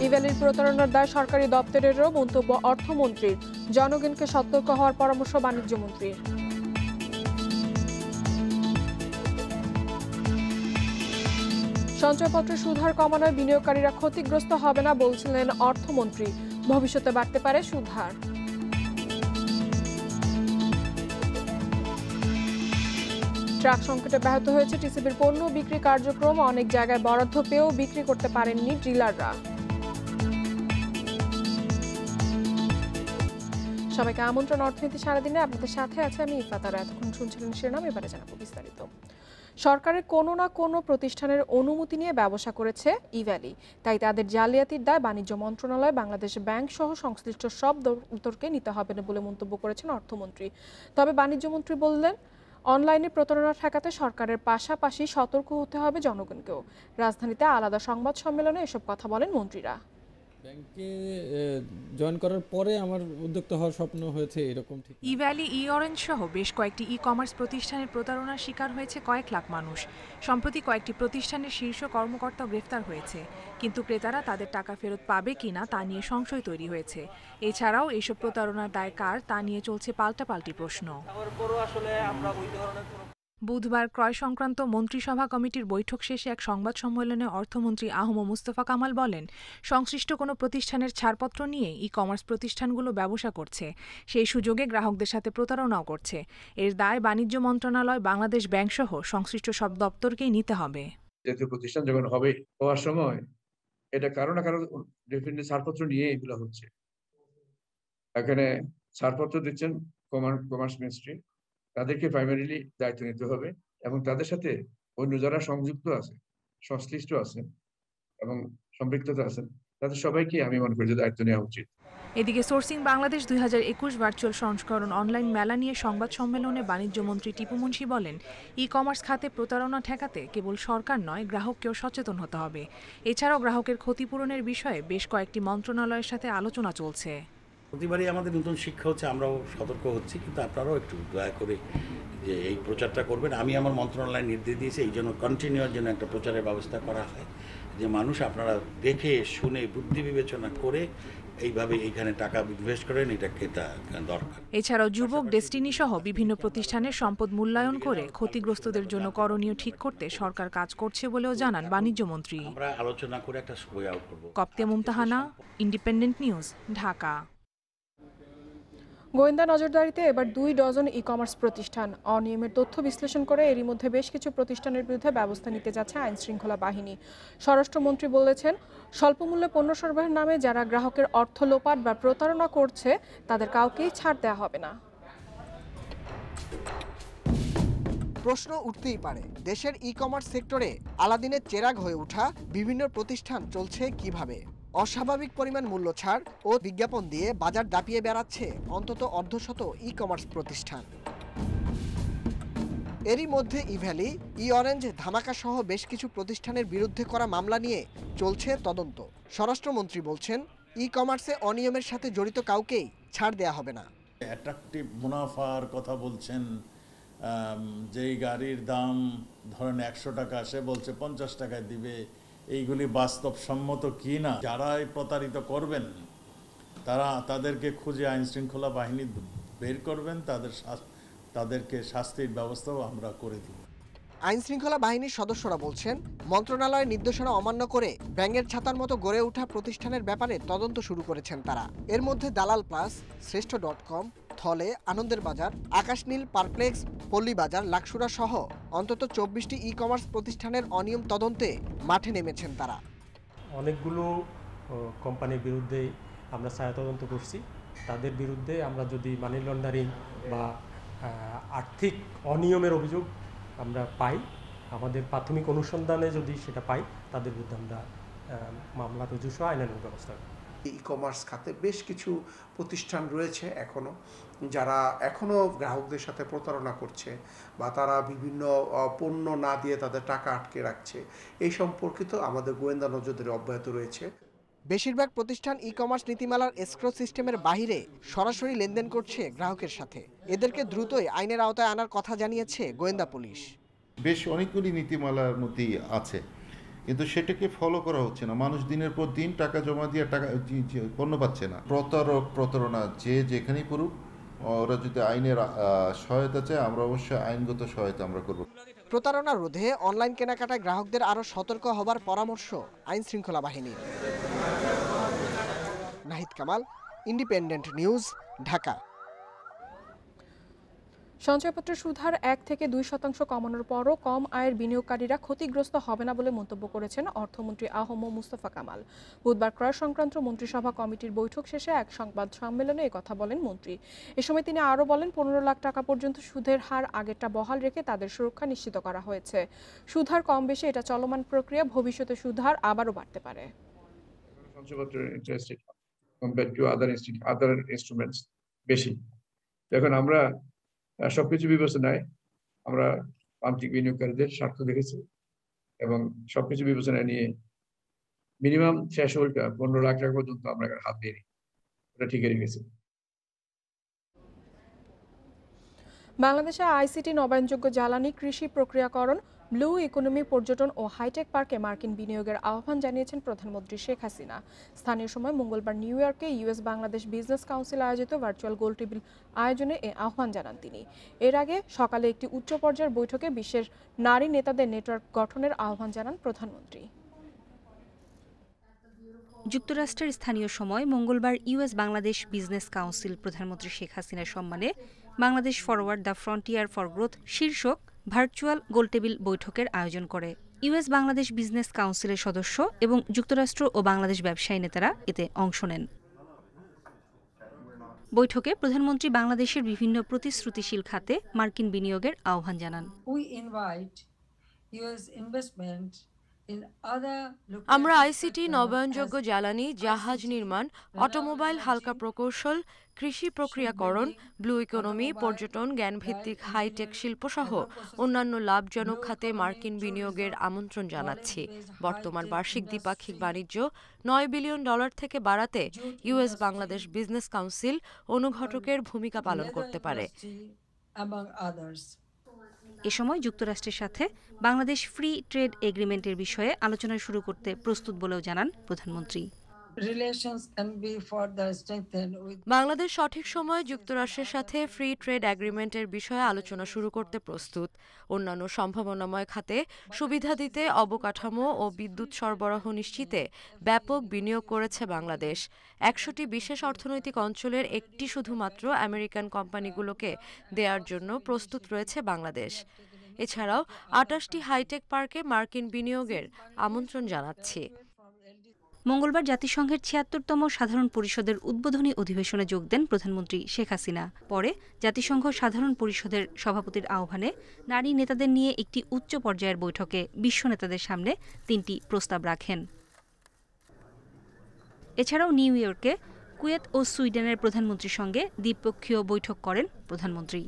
ইভ্যালির প্রতারণার দায় সরকারি দপ্তরেরও মন্তব্য অর্থমন্ত্রীর। জনগণকে সতর্ক হওয়ার পরামর্শ বাণিজ্যমন্ত্রীর। সঞ্চয়পত্রের সুদ হার কমানোয় বিনিয়োগকারীরা ক্ষতিগ্রস্ত হবে না বলছিলেন অর্থমন্ত্রী। ভবিষ্যতে বাড়তে পারে সুদ হার। ট্রাক সংকটে ব্যাহত হয়েছে টিসিবির পণ্য বিক্রি কার্যক্রম। অনেক জায়গায় বরাদ্দ পেয়েও বিক্রি করতে পারেননি ডিলাররা। সবাইকে আমন্ত্রণ অর্থনীতি সারাদিনে। আপনাদের সাথে আছে আমি ইফাতারা। এতক্ষণ শুনছিলেন শিরোনাম, এবারে জানাবো বিস্তারিত। সরকারের কোনো না কোনো প্রতিষ্ঠানের অনুমতি নিয়ে ব্যবসা করেছে ইভ্যালি, তাই তাদের জালিয়াতির দায় বাণিজ্য মন্ত্রণালয়, বাংলাদেশ ব্যাংক সহ সংশ্লিষ্ট সব দপ্তরকে নিতে হবে না বলে মন্তব্য করেছেন অর্থমন্ত্রী। তবে বাণিজ্যমন্ত্রী বললেন, অনলাইনে প্রতারণা ঠেকাতে সরকারের পাশাপাশি সতর্ক হতে হবে জনগণকেও। রাজধানীতে আলাদা সংবাদ সম্মেলনে এসব কথা বলেন মন্ত্রীরা। ব্যাংকে জয়েন করার পরে আমার উদ্যোক্তা হওয়ার স্বপ্ন হয়েছে এরকম ঠিক। ইভ্যালি, অরেঞ্জ সহ বেশ কয়েকটি কমার্স প্রতিষ্ঠানের প্রতারণার শিকার হয়েছে কয়েক লাখ মানুষ। সম্প্রতি কয়েকটি প্রতিষ্ঠানের শীর্ষ কর্মকর্তাও গ্রেফতার হয়েছে, কিন্তু ক্রেতারা তাদের টাকা ফেরত পাবে কিনা তা নিয়ে সংশয় তৈরি হয়েছে। এছাড়াও এইসব প্রতারণার দায় কার তা নিয়ে চলছে পাল্টাপাল্টি প্রশ্ন। বুধবার ক্রয় সংক্রান্ত মন্ত্রিসভা কমিটির বৈঠক শেষে এক সংবাদ সম্মেলনে অর্থমন্ত্রী আহম মুস্তফা কামাল বলেন, সংশ্লিষ্ট কোনো প্রতিষ্ঠানের ছাড়পত্র নিয়ে কমার্স প্রতিষ্ঠানগুলো ব্যবসা করছে, সেই সুযোগে গ্রাহকদের সাথে প্রতারণাও করছে। এর দায় বাণিজ্য মন্ত্রণালয়, বাংলাদেশ ব্যাংক সহ সংশ্লিষ্ট সব দপ্তরকেই নিতে হবে। জাতীয় প্রতিষ্ঠান যখন হওয়ার সময় এটা কারো না কারো ডেফিনেটলি ছাড়পত্র নিয়ে এগুলো হচ্ছে। এখানে ছাড়পত্র দিচ্ছেন কমার্স মিনিস্ট্রি, তাদেরকে প্রাইমারিলি দায়িত্ব নিতে হবে এবং তাদের সাথে অন্য যারা সংযুক্ত আছে, সংশ্লিষ্ট আছেন এবং সম্পৃক্ততা আছেন, তাদের সবাইকে আমি মনে করি যে দায়িত্ব নেওয়া উচিত। এদিকে সোর্সিং বাংলাদেশ 2021 ভার্চুয়াল সংস্করণ অনলাইন মেলা নিয়ে সংবাদ সম্মেলনে বাণিজ্যমন্ত্রী টিপু মুন্সি বলেন, কমার্স খাতে প্রতারণা ঠেকাতে কেবল সরকার নয়, গ্রাহককেও সচেতন হতে হবে। এছাড়াও গ্রাহকের ক্ষতিপূরণের বিষয়ে বেশ কয়েকটি মন্ত্রণালয়ের সাথে আলোচনা চলছে। প্রতিবারই আমাদের নতুন শিক্ষা হচ্ছে, আমরাও সতর্ক হচ্ছি, কিন্তু আপনারাও একটু দয়া করে যে এই প্রচারটা করবেন। আমি আমার মন্ত্রণালয় নির্দেশ দিয়েছি এই জন্য কন্টিনিউয়ার জন্য একটা প্রচারের ব্যবস্থা করা হয়, যে মানুষ আপনারা দেখে শুনে বুদ্ধি বিবেচনা করে এইভাবে এইখানে টাকা ইনভেস্ট করেন, এটা দরকার। এছাড়াও যুবক ডেস্টিনি সহ বিভিন্ন প্রতিষ্ঠানের সম্পদ মূল্যায়ন করে ক্ষতিগ্রস্তদের জন্য করণীয় ঠিক করতে সরকার কাজ করছে বলেও জানান বাণিজ্যমন্ত্রী। আমরা আলোচনা করে একটা ওয়ে আউট করব। কপ্তিয়া মুমতাহানা, ইন্ডিপেন্ডেন্ট নিউজ, ঢাকা। গোয়েন্দা নজরদারিতে এবার 2 ডজন কমার্স প্রতিষ্ঠান। অনিয়মের তথ্য বিশ্লেষণ করে এরই মধ্যে বেশ কিছু প্রতিষ্ঠানের বিরুদ্ধে ব্যবস্থা নিতে যাচ্ছে আইন শৃঙ্খলা বাহিনী। স্বরাষ্ট্রমন্ত্রী বলেছেন, স্বল্পমূল্যে পণ্য সরবরাহের নামে যারা গ্রাহকের অর্থ লোপাট বা প্রতারণা করছে তাদের কাউকেই ছাড় দেওয়া হবে না। প্রশ্ন উঠতেই পারে, দেশের কমার্স সেক্টরে আলাদিনের চেরাগ হয়ে ওঠা বিভিন্ন প্রতিষ্ঠান চলছে কিভাবে? অস্বাভাবিক পরিমাণ মূল্য ছাড় ও বিজ্ঞাপন দিয়ে বাজার দাপিয়ে বেড়াচ্ছে অন্তত অর্ধশত কমার্স প্রতিষ্ঠান। এরই মধ্যে ইভ্যালি, অরেঞ্জ, ধামাকা সহ বেশ কিছু প্রতিষ্ঠানের বিরুদ্ধে করা মামলা নিয়ে চলছে তদন্ত। স্বরাষ্ট্রমন্ত্রী বলছেন, কমার্সে অনিয়মের সাথে জড়িত কাউকেই ছাড় দেয়া হবে না। অ্যাট্রাকটিভ মুনাফার কথা বলছেন, যেই গাড়ির দাম ধরেন 100 টাকা, সে বলছে 50 টাকায় দিবে। এইগুলি বাস্তবসম্মত কি না, যারা প্রতারিত করবেন তাদেরকে খুঁজে আইন শৃঙ্খলা বাহিনী বের করবেন, তাদেরকে শাস্তির ব্যবস্থাও আমরা করে দিব। আইন শৃঙ্খলা বাহিনীর সদস্যরা বলছেন, মন্ত্রণালয়ের নির্দেশনা অমান্য করে ব্যাঙের ছাতার মতো গড়ে ওঠা প্রতিষ্ঠানের ব্যাপারে তদন্ত শুরু করেছেন তারা। এর মধ্যে দালাল প্লাস, শ্রেষ্ঠ.com, থলে, আনন্দের বাজার, আকাশনীল, পারপ্লেক্স, পল্লী বাজার, লাকসুরা সহ অন্তত 24টি কমার্স প্রতিষ্ঠানের অনিয়ম তদন্তে মাঠে নেমেছেন তারা। অনেকগুলো কোম্পানির বিরুদ্ধে আমরা ছায়া তদন্ত করছি। তাদের বিরুদ্ধে আমরা যদি মানি লন্ডারিং বা আর্থিক অনিয়মের অভিযোগ আমরা পাই, আমাদের প্রাথমিক অনুসন্ধানে যদি সেটা পাই, তাদের বিরুদ্ধে আমরা মামলা রুজু সহ আইনানুগ ব্যবস্থা করি। কমার্স খাতে বেশ কিছু প্রতিষ্ঠান রয়েছে যারা এখনো গ্রাহকদের সাথে প্রতারণা করছে বা তারা বিভিন্ন পণ্য না দিয়ে তাদের টাকা আটকে রাখছে। এই সম্পর্কিত আমাদের গোয়েন্দা নজরদারি অব্যাহত রয়েছে। বেশিরভাগ প্রতিষ্ঠান কমার্স নীতিমালার এসক্রো সিস্টেমের বাইরে সরাসরি লেনদেন করছে গ্রাহকের সাথে। এদেরকে দ্রুতই আইনের আওতায় আনার কথা জানিয়েছে গোয়েন্দা পুলিশ। বেশ অনেকগুলি নীতিমালার মধ্যেই আছে, কিন্তু সেটাকে ফলো করা হচ্ছে না। মানুষ দিনের পর দিন টাকা জমা দিয়ে টাকা পণ্য পাচ্ছে না। প্রতারণা যে যেখানেই করুক, ওরা যদি আইনের সহায়তা চায়, আমরা অবশ্যই আইনগত সহায়তা আমরা করব। প্রতারণা রোধে অনলাইন কেনাকাটায় গ্রাহকদের আরও সতর্ক হবার পরামর্শ আইন শৃঙ্খলা বাহিনীর। Nahid Kamal, Independent News, Dhaka. সঞ্চয়পত্রের সুদহার 1 থেকে 2% কমানোর পরও কম আয়ের বিনিয়োগকারীরা ক্ষতিগ্রস্ত হবে না বলে মন্তব্য করেছেন অর্থমন্ত্রী আহম মুস্তফা কামাল। বুধবার ক্রয় সংক্রান্ত মন্ত্রিসভা কমিটির বৈঠক শেষে এক সংবাদ সম্মেলনে কথা বলেন মন্ত্রী। এ সময় তিনি আরও বলেন, 15 লাখ টাকা পর্যন্ত সুদের হার আগেরটা বহাল রেখে তাদের সুরক্ষা নিশ্চিত করা হয়েছে। সুদহার কম বেশি এটা চলমান প্রক্রিয়া, ভবিষ্যতে সুদহার আবারও বাড়তে পারে। সঞ্চয়পত্রের interest rate compare to other instruments বেশি। এখন আমরা সবকিছু বিবেচনায় আমরা প্রান্তিক বিনিয়োগকারীদের স্বার্থ দেখেছি এবং সবকিছু বিবেচনায় নিয়ে মিনিমাম থ্রেশহোল্ডটা 15 লাখ টাকা পর্যন্ত আমরা হাত দিইনি, ওটা ঠিকই রেখেছি। বাংলাদেশে আইসিটি, নবায়নযোগ্য জ্বালানি, কৃষি প্রক্রিয়াকরণ, ব্লু ইকোনমি, পর্যটন ও হাইটেক পার্কে মার্কিন বিনিয়োগের আহ্বান জানিয়েছেন প্রধানমন্ত্রী শেখ হাসিনা। স্থানীয় সময় মঙ্গলবার নিউ ইয়র্কে ইউএস বাংলাদেশ বিজনেস কাউন্সিল আয়োজিত ভার্চুয়াল গোলটেবিল আয়োজনে এ আহ্বান জানান তিনি। এর আগে সকালে একটি উচ্চ পর্যায়ের বৈঠকে বিশ্বের নারী নেতাদের নেটওয়ার্ক গঠনের আহ্বান জানান প্রধানমন্ত্রী। যুক্তরাষ্ট্রের স্থানীয় সময় মঙ্গলবার ইউএস বাংলাদেশ বিজনেস কাউন্সিল প্রধানমন্ত্রী শেখ হাসিনার সম্মানে Bangladesh forward the frontier for growth শীর্ষক ভার্চুয়াল গোলটেবিল বৈঠকের আয়োজন করে। ইউএস বাংলাদেশ বিজনেস কাউন্সিলের সদস্য এবং যুক্তরাষ্ট্র ও বাংলাদেশ ব্যবসায়ী নেতারা এতে অংশ নেন। বৈঠকে প্রধানমন্ত্রী বাংলাদেশের বিভিন্ন প্রতিশ্রুতিশীল খাতে মার্কিন বিনিয়োগের আহ্বান জানান। আমরা আইসিটি, নবায়নযোগ্য জ্বালানি, জাহাজ নির্মাণ, অটোমোবাইল, হালকা প্রকৌশল, কৃষি প্রক্রিয়াকরণ, ব্লু ইকোনমি, পর্যটন, জ্ঞানভিত্তিক হাইটেক শিল্পসহ অন্যান্য লাভজনক খাতে মার্কিন বিনিয়োগের আমন্ত্রণ জানাচ্ছি। বর্তমান বার্ষিক দ্বিপাক্ষিক বাণিজ্য $9 বিলিয়ন থেকে বাড়াতে ইউএস বাংলাদেশ বিজনেস কাউন্সিল অনুঘটকের ভূমিকা পালন করতে পারে। এ সময় যুক্তরাষ্ট্রের সাথে বাংলাদেশ ফ্রি ট্রেড এগ্রিমেন্টের বিষয়ে আলোচনা শুরু করতে প্রস্তুত বলেও জানান প্রধানমন্ত্রী। বাংলাদেশ সঠিক সময়ে যুক্তরাষ্ট্রের সাথে ফ্রি ট্রেড এগ্রিমেন্টের বিষয়ে আলোচনা শুরু করতে প্রস্তুত। অন্যান্য সম্ভাবনাময় খাতে সুবিধা দিতে অবকাঠামো ও বিদ্যুৎ সরবরাহ নিশ্চিতে ব্যাপক বিনিয়োগ করেছে বাংলাদেশ। 100টি বিশেষ অর্থনৈতিক অঞ্চলের একটি শুধুমাত্র আমেরিকান কোম্পানিগুলোকে দেওয়ার জন্য প্রস্তুত রয়েছে বাংলাদেশ। এছাড়াও 28টি হাইটেক পার্কে মার্কিন বিনিয়োগের আমন্ত্রণ জানাচ্ছি। মঙ্গলবার জাতিসংঘের 76তম সাধারণ পরিষদের উদ্বোধনী অধিবেশনে যোগ দেন প্রধানমন্ত্রী শেখ হাসিনা। পরে জাতিসংঘ সাধারণ পরিষদের সভাপতির আহ্বানে নারী নেতাদের নিয়ে একটি উচ্চ পর্যায়ের বৈঠকে বিশ্ব নেতাদের সামনে 3টি প্রস্তাব রাখেন। এছাড়াও নিউ ইয়র্কে কুয়েত ও সুইডেনের প্রধানমন্ত্রীর সঙ্গে দ্বিপক্ষীয় বৈঠক করেন প্রধানমন্ত্রী।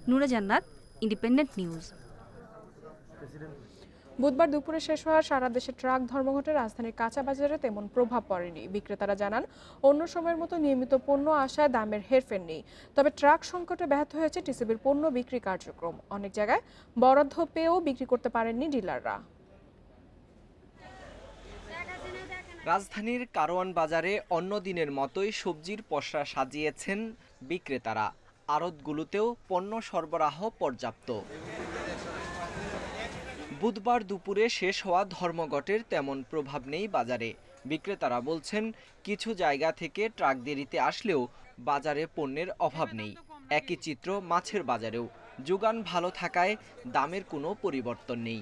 নূরা জান্নাত, ইন্ডিপেন্ডেন্ট নিউজ। বুধবার দুপুরে শেষ হওয়া সারা দেশে ট্রাক ধর্মঘটে রাজধানীর কাঁচা বাজারে তেমন প্রভাব পড়েনি। বিক্রেতারা জানান, অন্য সময়ের মতো নিয়মিত পণ্য আসায় দামের হেরফের নেই। তবে ট্রাক সংকটে ব্যাহত হয়েছে টিসিবির পণ্য বিক্রি কার্যক্রম। অনেক জায়গায় বরাদ্দ পেয়েও বিক্রি করতে পারেননি ডিলাররা। রাজধানীর কারওয়ান বাজারে অন্য দিনের মতোই সবজির পসরা সাজিয়েছেন বিক্রেতারা। আড়তগুলোতেও পণ্য সরবরাহ পর্যাপ্ত। বুধবার দুপুরে শেষ হওয়া ধর্মঘটের তেমন প্রভাব নেই বাজারে। বিক্রেতারা বলছেন, কিছু জায়গা থেকে ট্রাক দেরিতে আসলেও বাজারে পণ্যের অভাব নেই। একই চিত্র মাছের বাজারেও। যোগান ভালো থাকায় দামের কোনো পরিবর্তন নেই।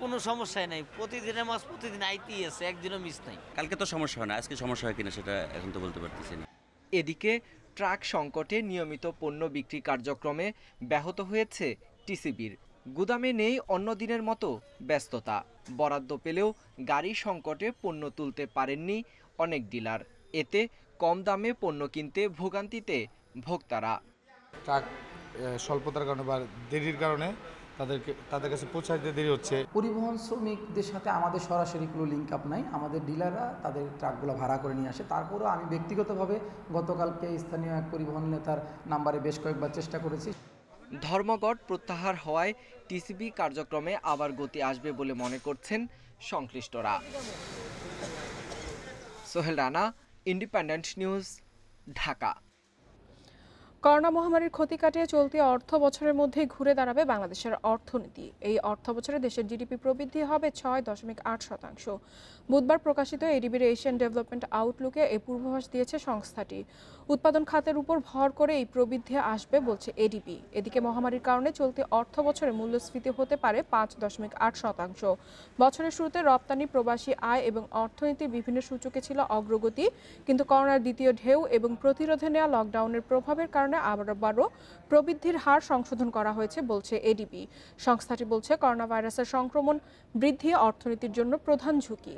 কোনো সমস্যাই নাই, প্রতিদিনের মাছ প্রতিদিন আইতেই আছে, একদিনও মিস নাই। কালকে তো সমস্যা হয় না, আজকে সমস্যা হয় কিনা সেটা এখন তো বলতে পারতেছি না। এদিকে ট্রাক সংকটে নিয়মিত পণ্য বিক্রি কার্যক্রমে ব্যাহত হয়েছে টিসিবির। গুদামে নেই অন্য দিনের মতো ব্যস্ততা। বরাদ্দ পেলেও গাড়ি সংকটে পণ্য তুলতে পারেননি অনেক ডিলার। এতে কম দামে পণ্য কিনতে ভোগান্তিতে ভোক্তারা। ট্রাক স্বল্পতার কারণে বা দেরির কারণে তাদের কাছে পৌঁছাতে দেরি হচ্ছে। পরিবহন শ্রমিকদের সাথে আমাদের সরাসরি কোনো লিঙ্ক আপ নাই। আমাদের ডিলাররা তাদের ট্রাকগুলো ভাড়া করে নিয়ে আসে। তারপরেও আমি ব্যক্তিগতভাবে গতকালকে স্থানীয় এক পরিবহন নেতার নাম্বারে বেশ কয়েকবার চেষ্টা করেছি। ধর্মঘট প্রত্যাহার হওয়ায় টিসিবি কার্যক্রমে আবার গতি আসবে বলে মনে করছেন সংশ্লিষ্টরা। Sohel Rana, independent News, Dhaka. Corona মহামারীর ক্ষতি কাটিয়ে চলতি অর্থ বছরের মধ্যেই ঘুরে দাঁড়াবে বাংলাদেশের অর্থনীতি। এই অর্থ বছরে দেশের জিডিপি প্রবৃদ্ধি হবে 6.8%। বুধবার প্রকাশিত এডিবির এশিয়ান ডেভেলপমেন্ট আউটলুকে এই পূর্বাভাস দিয়েছে সংস্থাটি। উৎপাদন খাতের উপর ভর করে এই প্রবৃদ্ধি আসবে বলছে এডিবি। এদিকে মহামারীর কারণে চলতি অর্থ বছরে মূল্যস্ফীতি হতে পারে 5.8%। বছরের শুরুতে রপ্তানি, প্রবাসী আয় এবং অর্থনীতির বিভিন্ন সূচকে ছিল অগ্রগতি, কিন্তু করোনার দ্বিতীয় ঢেউ এবং প্রতিরোধে নেওয়া লকডাউনের প্রভাবের কারণে আবারও প্রবৃদ্ধির হার সংশোধন করা হয়েছে বলছে এডিবি। সংস্থাটি বলছে করোনা ভাইরাসের সংক্রমণ বৃদ্ধি অর্থনীতির জন্য প্রধান ঝুঁকি।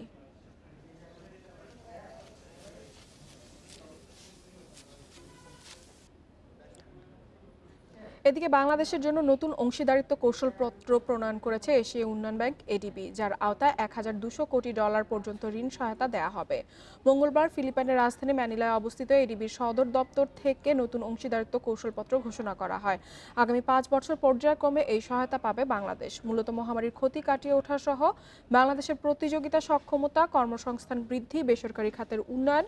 এদিকে বাংলাদেশের জন্য নতুন অংশীদারিত্ব কৌশলপত্র প্রণয়ন করেছে এশিয়া উন্নয়ন ব্যাংক এডিবি, যার আওতায় $1,200 কোটি পর্যন্ত ঋণ সহায়তা দেওয়া হবে। মঙ্গলবার ফিলিপাইনের রাজধানী ম্যানিলায় অবস্থিত এডিবির সদর দপ্তর থেকে নতুন অংশীদারিত্ব কৌশলপত্র ঘোষণা করা হয়। আগামী 5 বছর পর্যায়ক্রমে এই সহায়তা পাবে বাংলাদেশ। মূলত মহামারীর ক্ষতি কাটিয়ে ওঠা সহ বাংলাদেশের প্রতিযোগিতা সক্ষমতা, কর্মসংস্থান বৃদ্ধি, বেসরকারি খাতের উন্নয়ন,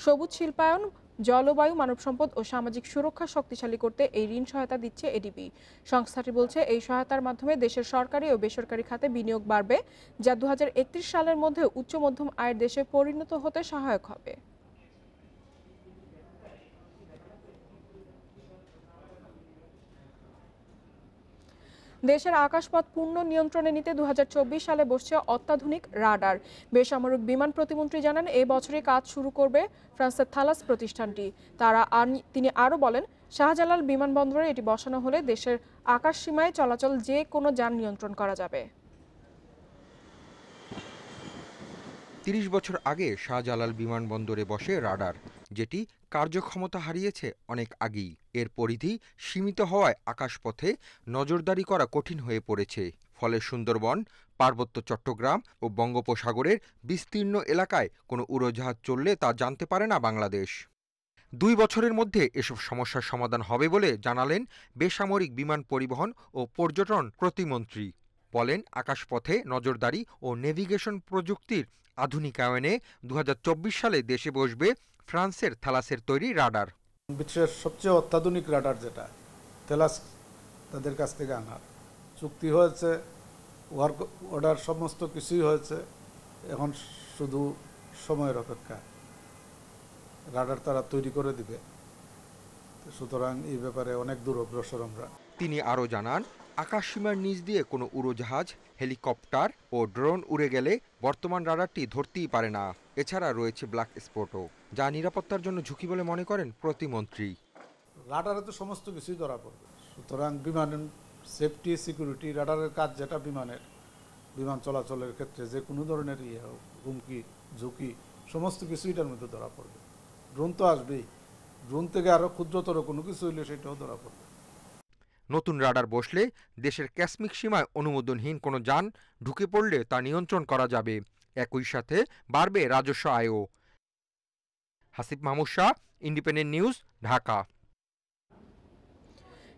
সবুজ শিল্পায়ন, জলবায়ু, মানব সম্পদ ও সামাজিক সুরক্ষা শক্তিশালী করতে এই ঋণ সহায়তা দিচ্ছে এডিবি। সংস্থাটি বলছে এই সহায়তার মাধ্যমে দেশের সরকারি ও বেসরকারি খাতে বিনিয়োগ বাড়বে, যা 2031 সালের মধ্যে উচ্চ মধ্যম আয়ের দেশে পরিণত হতে সহায়ক হবে। দেশের আকাশপথ পূর্ণ নিয়ন্ত্রণে নিতে 2024 সালে বসছে অত্যাধুনিক রাডার। বেসামরিক বিমান প্রতিমন্ত্রী জানান, এই বছরই কাজ শুরু করবে ফ্রান্সের থালাস প্রতিষ্ঠানটি। তিনি আরও বলেন, শাহজালাল বিমানবন্দরে এটি বসানো হলে দেশের আকাশ সীমায় চলাচল যে কোনো যান নিয়ন্ত্রণ করা যাবে। 30 বছর আগে শাহজালাল বিমানবন্দরে বসে রাডার, যেটি কার্যক্ষমতা হারিয়েছে অনেক আগেই। এর পরিধি সীমিত হওয়ায় আকাশপথে নজরদারি করা কঠিন হয়ে পড়েছে। ফলে সুন্দরবন, পার্বত্য চট্টগ্রাম ও বঙ্গোপসাগরের বিস্তীর্ণ এলাকায় কোনো উড়োজাহাজ চললে তা জানতে পারে না বাংলাদেশ। 2 বছরের মধ্যে এসব সমস্যার সমাধান হবে বলে জানালেন বেসামরিক বিমান পরিবহন ও পর্যটন প্রতিমন্ত্রী। বলেন, আকাশপথে নজরদারি ও নেভিগেশন প্রযুক্তির আধুনিকায়নে 2024 সালে দেশে বসবে ফ্রান্সের থালাসের তৈরি রাডার। বিশ্বের সবচেয়ে অত্যাধুনিক রাডার যেটা থেলাস তাদের কাছ থেকে আনার চুক্তি হয়েছে, ওয়ার্ক অর্ডার সমস্ত কিছুই হয়েছে, এখন শুধু সময়ের অপেক্ষা। রাডার তারা তৈরি করে দিবে, সুতরাং এই ব্যাপারে অনেক দূর অগ্রসর আমরা। তিনি আরও জানান, আকাশসীমার নিচ দিয়ে কোনো উড়োজাহাজ, হেলিকপ্টার ও ড্রোন উড়ে গেলে বর্তমান রাডারটি ধরতেই পারে না। এছাড়া রয়েছে ব্ল্যাক স্পটও, যা নিরাপত্তার জন্য ঝুঁকি বলে মনে করেন প্রতিমন্ত্রী। রাডারে তো সমস্ত কিছুই ধরা পড়বে, সুতরাং বিমানের সেফটি, সিকিউরিটি, রাডারের কাজ যেটা বিমান চলাচলের ক্ষেত্রে যে কোনো ধরনের হুমকি, ঝুঁকি সমস্ত কিছু এটার মধ্যে ধরা পড়বে। ড্রোন তো আসবেই, ড্রোন থেকে আরও ক্ষুদ্রতর কোনো কিছু হইলে সেটাও ধরা পড়বে। নতুন রাডার বসলে দেশের ক্যাসমিক সীমায় অনুমোদনহীন কোনো যান ঢুকে পড়লে তা নিয়ন্ত্রণ করা যাবে। একই সাথে বাড়বে রাজস্ব আয়ও। Hasib Mahmud Shah, Independent News, Dhaka.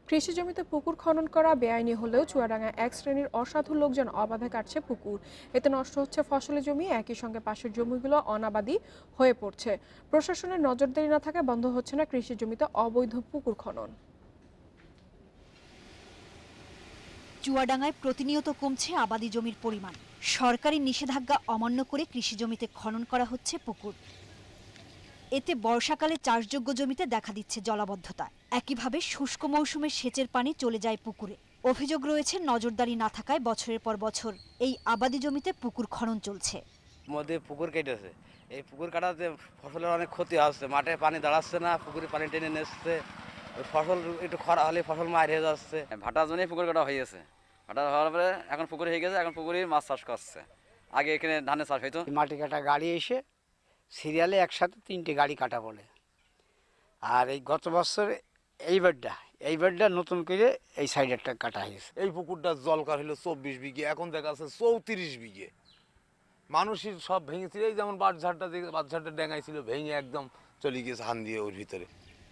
কৃষি জমিতে পুকুর খনন করা বেআইনি হলেও চুয়াডাঙ্গায় এক শ্রেণীর অসাধু লোকজন অবাধে কাটছে পুকুর। এতে নষ্ট হচ্ছে ফসলি জমি, একই সঙ্গে পাশের জমিগুলো অনাবাদি হয়ে পড়ছে। প্রশাসনের নজরদারি না থাকায় বন্ধ হচ্ছে না কৃষি জমিতে অবৈধ পুকুর খনন। চুয়াডাঙ্গায় প্রতিনিয়ত কমছে আবাদি জমির পরিমাণ। সরকারি নিষেধাজ্ঞা অমান্য করে কৃষি জমিতে খনন করা হচ্ছে পুকুর। এতে বর্ষাকালে চাষযোগ্য জমিতে দেখা দিচ্ছে জলাবদ্ধতা। একইভাবে শুষ্ক মৌসুমে সেচের পানি চলে যায় পুকুরে। অভিযোগ রয়েছে, নজরদারি না থাকায় বছরের পর বছর এই আবাদি জমিতে পুকুর খনন চলছে। মধ্যে পুকুর কেটেছে, এই পুকুর কাটাতে ফসলের অনেক ক্ষতি হচ্ছে, মাঠে পানি দাঁড়াচ্ছে না, পুকুরে পানি টেনে নিচ্ছে, ফসল একটু খরা হলে ফসল মার হয়ে যাচ্ছে। ভাটার জন্য পুকুর কাটা হয়ে গেছে, ভাটা হওয়ার পরে এখন পুকুর হয়ে গেছে, এখন পুকুরে মাছ চাষ করছে। আগে এখানে ধানের চাষ হইতো। মাটি কাটা গাড়ি এসে সিরিয়ালে একসাথে 3টে গাড়ি কাটা বলে। আর এই গত বছর এই বেডটা নতুন করে এই সাইডেরটা কাটা হয়েছে। এই পুকুরটা জলকার হলো 24 বিঘে, এখন দেখা যাচ্ছে 34 বিঘে। মানুষের সব ভেঙেছিল, এই যেমন বাঁশঝাড়টা ডেঙাই ছিল, ভেঙে একদম চলে গিয়েছে হান দিয়ে ওর ভিতরে।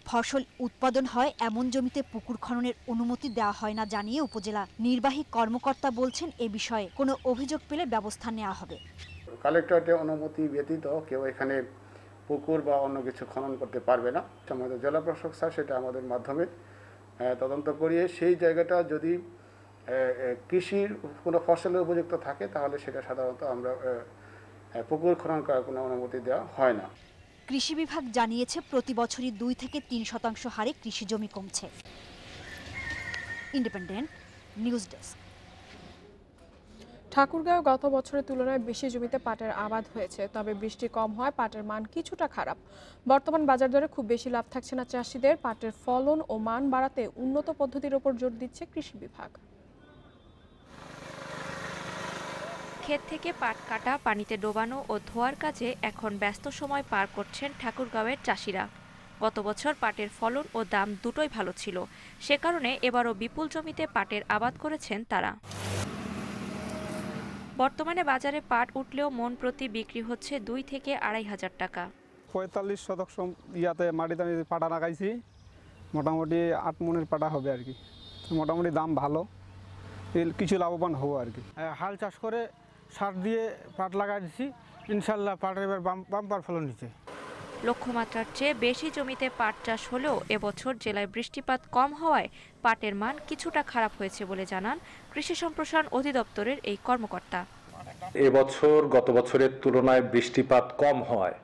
ফসল উৎপাদন হয় এমন জমিতে পুকুর খননের অনুমতি দেওয়া হয় না জানিয়ে উপজেলা নির্বাহী কর্মকর্তা বলছেন এ বিষয়ে কোনো অভিযোগ পেলে ব্যবস্থা নেওয়া হবে। কালেক্টরেটের অনুমতি ব্যতীত কেউ এখানে পুকুর বা অন্য কিছু খনন করতে পারবে না। আমাদের জেলা প্রশাসক স্যার সেটা আমাদের মাধ্যমে তদন্ত করিয়ে সেই জায়গাটা যদি কৃষির কোনো ফসলের উপযুক্ত থাকে তাহলে সেটা সাধারণত আমরা পুকুর খনন করার কোনো অনুমতি দেওয়া হয় না। কৃষি বিভাগ জানিয়েছে প্রতি বছরই 2 থেকে 3% হারে কৃষি জমি কমছে। Independent news desk. ঠাকুরগাঁও গত বছরের তুলনায় বেশি জমিতে পাটের আবাদ হয়েছে, তবে বৃষ্টি কম হয় পাটের মান কিছুটা খারাপ। বর্তমান বাজার দরে খুব বেশি লাভ থাকছে না চাষিদের। পাটের ফলন ও মান বাড়াতে উন্নত পদ্ধতির উপর জোর দিচ্ছে কৃষি বিভাগ। ক্ষেত থেকে পাট কাটা, পানিতে ডোবানো ও ধোয়ার কাজে এখন ব্যস্ত সময় পার করছেন ঠাকুরগাঁওয়ের চাষিরা। গত বছর পাটের ফলন ও দাম দুটোই ভালো ছিল, সে কারণে এবারও বিপুল জমিতে পাটের আবাদ করেছেন তারা। বর্তমানে বাজারে পাট উঠলেও মন প্রতি বিক্রি হচ্ছে 2 থেকে 2,500 টাকা। 45 শতক ইয়াতে মাটিতে আমি পাটা লাগাইছি, মোটামুটি 8 মনের পাটা হবে আর কি। মোটামুটি দাম ভালো, কিছু লাভবান হবো আর কি। হাল চাষ করে সার দিয়ে পাট লাগাই দিচ্ছি, ইনশাল্লাহ পাটের এবার বাম্পার ফলন নিচ্ছে। লক্ষ্যমাত্রার চেয়ে বেশি জমিতে পাট চাষ হলেও এবছর জেলায় বৃষ্টিপাত কম হওয়ায় পাটের মান কিছুটা খারাপ হয়েছে বলে জানান কৃষি সম্প্রসারণ অধিদপ্তরের এই কর্মকর্তা। এবছর গত বছরের তুলনায় বৃষ্টিপাত কম হয়,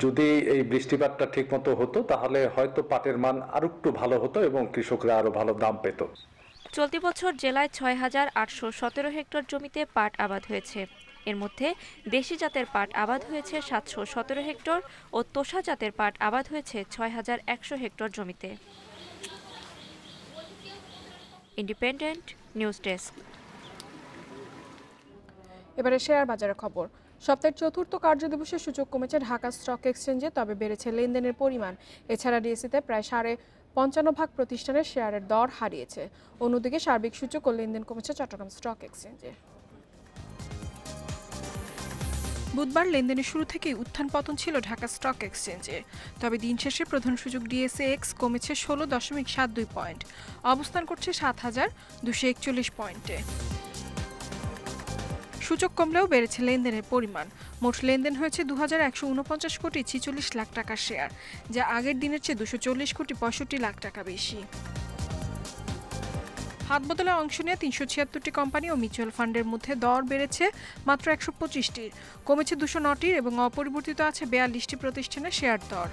যদি এই বৃষ্টিপাতটা ঠিকমতো হতো তাহলে হয়তো পাটের মান আরো একটু ভালো হতো এবং কৃষকরা আরো ভালো দাম পেত। চলতি বছর জেলায় 6,817 হেক্টর জমিতে পাট আবাদ হয়েছে। এর মধ্যে দেশি জাতের পাট আবাদ হয়েছে 717 হেক্টর ও তোষা জাতের পাট আবাদ হয়েছে 6,100 হেক্টর জমিতে। Independent news desk. এবারে শেয়ার বাজারের খবর। সপ্তাহের চতুর্থ কার্যদিবসে সূচক কমেছে ঢাকা স্টক এক্সচেঞ্জে, তবে বেড়েছে লেনদেনের পরিমাণ। এছাড়া ডিএসইতে প্রায় 55.5 প্রতিষ্ঠানের শেয়ারের দর হারিয়েছে। অন্যদিকে সার্বিক সূচক ও লেনদেন কমেছে চট্টগ্রাম স্টক এক্সচেঞ্জে। বুধবার লেনদেনের শুরু থেকেই উত্থান পতন ছিল ঢাকা স্টক এক্সচেঞ্জে, তবে দিন শেষে প্রধান সূচক ডিএসএক্স কমেছে 16.72 পয়েন্ট, অবস্থান করছে 7,241 পয়েন্টে। সূচক কমলেও বেড়েছে লেনদেনের পরিমাণ। মোট লেনদেন হয়েছে 2,149 কোটি 46 লাখ টাকার শেয়ার, যা আগের দিনের চেয়ে 240 কোটি 65 লাখ টাকা বেশি। হাত বদলে অংশ নিয়ে 376টি কোম্পানি ও মিউচুয়াল ফান্ডের মধ্যে দর বেড়েছে মাত্র 125টির, কমেছে 209টির এবং অপরিবর্তিত আছে 42টি প্রতিষ্ঠানের শেয়ার দর।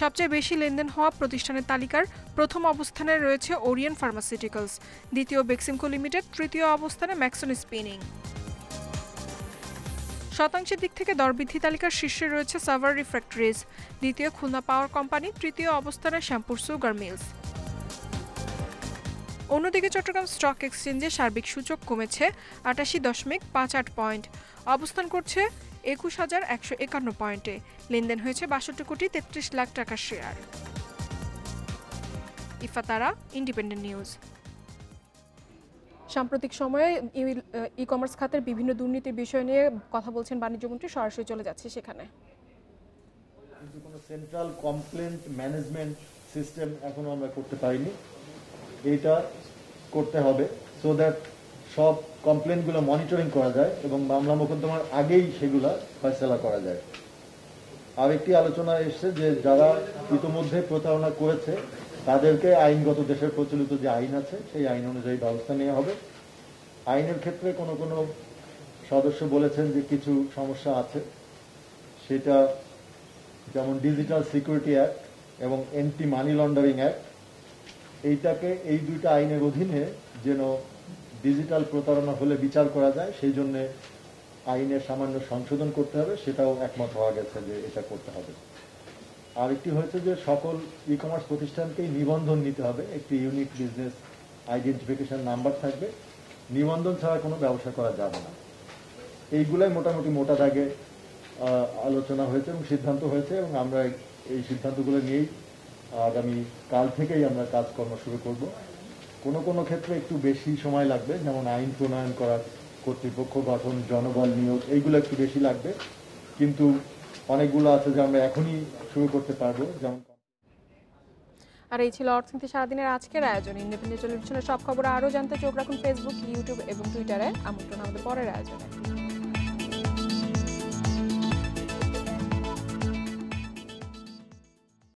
সবচেয়ে বেশি লেনদেন হওয়া প্রতিষ্ঠানের তালিকার প্রথম অবস্থানে রয়েছে ওরিয়ন ফার্মাসিউটিক্যালস, দ্বিতীয় বেক্সিমকো লিমিটেড, তৃতীয় অবস্থানে ম্যাক্সন স্পিনিং। শতাংশের দিক থেকে দরবৃদ্ধি তালিকার শীর্ষে রয়েছে সাভার রিফ্র্যাক্টরিজ, দ্বিতীয় খুলনা পাওয়ার কোম্পানি, তৃতীয় অবস্থানে শ্যামপুর সুগার মিলস। অন্যদিকে চট্টগ্রাম স্টক এক্সচেঞ্জে সার্বিক সূচক কমেছে 88.58 পয়েন্ট, অবস্থান করছে 21,151 পয়েন্টে। লেনদেন হয়েছে 62 কোটি 33 লাখ টাকার শেয়ার। ইফাতারা, independent news. সাম্প্রতিক সময়ে ই কমার্স খাতের বিভিন্ন দুর্নীতির বিষয় নিয়ে কথা বলছেন বাণিজ্যমন্ত্রী, সরাসরি চলে যাচ্ছে সেখানে। কিন্তু কোনো সেন্ট্রাল কমপ্লেন্ট ম্যানেজমেন্ট সিস্টেম এখনো আমরা করতে পারিনি, এইটা করতে হবে সো দ্যাট সব কমপ্লেনগুলো মনিটরিং করা যায় এবং মামলা মোকদ্দমার আগেই সেগুলো ফয়সালা করা যায়। আরেকটি আলোচনা এসছে যে যারা ইতিমধ্যে প্রতারণা করেছে তাদেরকে আইনগত দেশের প্রচলিত যে আইন আছে সেই আইন অনুযায়ী ব্যবস্থা নেওয়া হবে। আইনের ক্ষেত্রে কোনো কোনো সদস্য বলেছেন যে কিছু সমস্যা আছে, সেটা যেমন ডিজিটাল সিকিউরিটি অ্যাক্ট এবং এন্টি মানি লন্ডারিং অ্যাক্ট, এইটাকে এই দুইটা আইনের অধীনে যেন ডিজিটাল প্রতারণা হলে বিচার করা যায় সেই জন্য আইনের সামান্য সংশোধন করতে হবে, সেটাও একমত হওয়া গেছে যে এটা করতে হবে। আরেকটি হয়েছে যে সকল ই কমার্স প্রতিষ্ঠানকেই নিবন্ধন নিতে হবে, একটি ইউনিক বিজনেস আইডেন্টিফিকেশন নাম্বার থাকবে, নিবন্ধন ছাড়া কোনো ব্যবসা করা যাবে না। এইগুলাই মোটামুটি মোটা দাগে আলোচনা হয়েছে এবং সিদ্ধান্ত হয়েছে এবং আমরা এই সিদ্ধান্তগুলো নিয়েই আগামী কাল থেকেই আমরা কাজকর্ম শুরু করব। কোনো কোনো ক্ষেত্রে একটু বেশি সময় লাগবে, যেমন আইন প্রণয়ন করা, কর্তৃপক্ষ গঠন, জনবল নিয়োগ, এইগুলো একটু বেশি লাগবে, কিন্তু অনেকগুলো আছে যে আমরা এখনই শুরু করতে পারবো, যেমন। আর এই ছিল অর্থনীতি সারাদিনের আজকের আয়োজন। ইন্ডিপেন্ডেন্ট টেলিভিশনের সব খবর আরও জানতে চোখ রাখুন ফেসবুক, ইউটিউব এবং টুইটারে। আমন্ত্রণ আমাদের পরের আয়োজনে।